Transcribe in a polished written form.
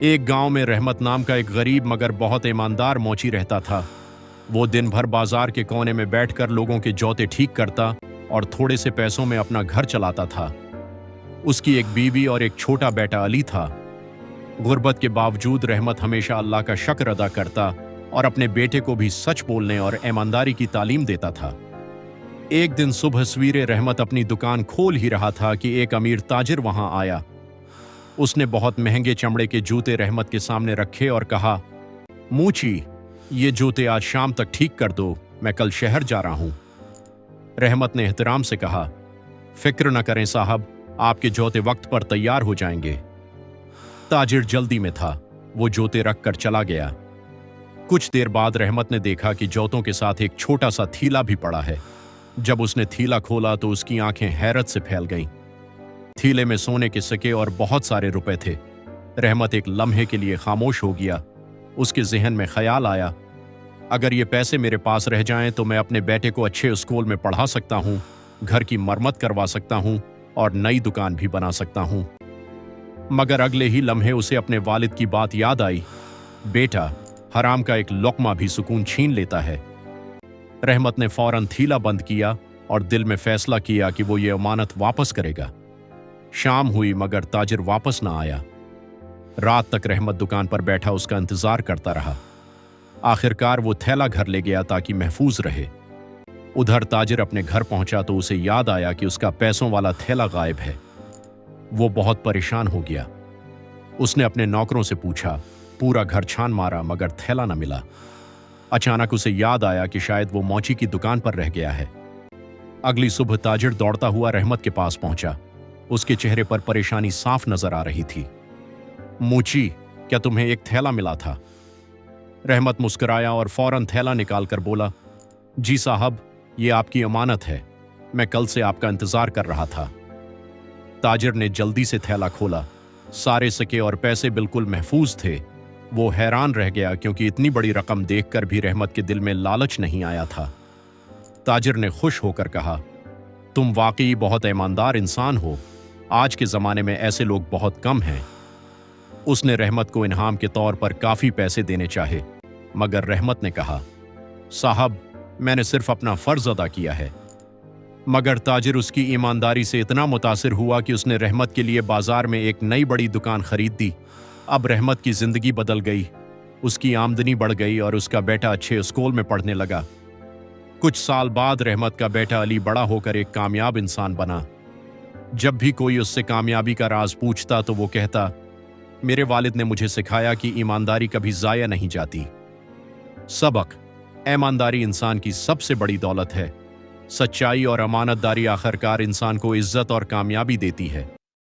एक गांव में रहमत नाम का एक गरीब मगर बहुत ईमानदार मोची रहता था। वो दिन भर बाजार के कोने में बैठकर लोगों के जौते ठीक करता और थोड़े से पैसों में अपना घर चलाता था। उसकी एक बीवी और एक छोटा बेटा अली था। गुर्बत के बावजूद रहमत हमेशा अल्लाह का शुक्र अदा करता और अपने बेटे को भी सच बोलने और ईमानदारी की तालीम देता था। एक दिन सुबह सवेरे रहमत अपनी दुकान खोल ही रहा था कि एक अमीर ताजिर वहां आया। उसने बहुत महंगे चमड़े के जूते रहमत के सामने रखे और कहा, मूची, ये जूते आज शाम तक ठीक कर दो, मैं कल शहर जा रहा हूं। रहमत ने एहतराम से कहा, फिक्र न करें साहब, आपके जूते वक्त पर तैयार हो जाएंगे। ताजिर जल्दी में था, वो जूते रखकर चला गया। कुछ देर बाद रहमत ने देखा कि जूतों के साथ एक छोटा सा थीला भी पड़ा है। जब उसने थीला खोला तो उसकी आंखें हैरत से फैल गईं। थीले में सोने के सिक्के और बहुत सारे रुपए थे। रहमत एक लम्हे के लिए खामोश हो गया। उसके जहन में ख्याल आया, अगर ये पैसे मेरे पास रह जाएं तो मैं अपने बेटे को अच्छे स्कूल में पढ़ा सकता हूं, घर की मरम्मत करवा सकता हूं और नई दुकान भी बना सकता हूं। मगर अगले ही लम्हे उसे अपने वालिद की बात याद आई, बेटा, हराम का एक लुक़मा भी सुकून छीन लेता है। रहमत ने फौरन थीला बंद किया और दिल में फैसला किया कि वो ये अमानत वापस करेगा। शाम हुई मगर ताजिर वापस ना आया। रात तक रहमत दुकान पर बैठा उसका इंतजार करता रहा। आखिरकार वो थैला घर ले गया ताकि महफूज रहे। उधर ताजिर अपने घर पहुंचा तो उसे याद आया कि उसका पैसों वाला थैला गायब है। वो बहुत परेशान हो गया। उसने अपने नौकरों से पूछा, पूरा घर छान मारा मगर थैला न मिला। अचानक उसे याद आया कि शायद वो मौची की दुकान पर रह गया है। अगली सुबह ताजिर दौड़ता हुआ रहमत के पास पहुंचा। उसके चेहरे पर परेशानी साफ नजर आ रही थी। मूची, क्या तुम्हें एक थैला मिला था? रहमत मुस्कुराया और फौरन थैला निकालकर बोला, जी साहब, ये आपकी अमानत है, मैं कल से आपका इंतजार कर रहा था। ताजिर ने जल्दी से थैला खोला। सारे सिक्के और पैसे बिल्कुल महफूज थे। वो हैरान रह गया क्योंकि इतनी बड़ी रकम देखकर भी रहमत के दिल में लालच नहीं आया था। ताजिर ने खुश होकर कहा, तुम वाकई बहुत ईमानदार इंसान हो। आज के ज़माने में ऐसे लोग बहुत कम हैं। उसने रहमत को इनाम के तौर पर काफ़ी पैसे देने चाहे, मगर रहमत ने कहा, साहब, मैंने सिर्फ अपना फ़र्ज़ अदा किया है। मगर ताजिर उसकी ईमानदारी से इतना मुतासिर हुआ कि उसने रहमत के लिए बाजार में एक नई बड़ी दुकान खरीद दी। अब रहमत की ज़िंदगी बदल गई। उसकी आमदनी बढ़ गई और उसका बेटा अच्छे स्कूल में पढ़ने लगा। कुछ साल बाद रहमत का बेटा अली बड़ा होकर एक कामयाब इंसान बना। जब भी कोई उससे कामयाबी का राज पूछता तो वो कहता, मेरे वालिद ने मुझे सिखाया कि ईमानदारी कभी ज़ाया नहीं जाती। सबक: ईमानदारी इंसान की सबसे बड़ी दौलत है। सच्चाई और अमानतदारी आखिरकार इंसान को इज्जत और कामयाबी देती है।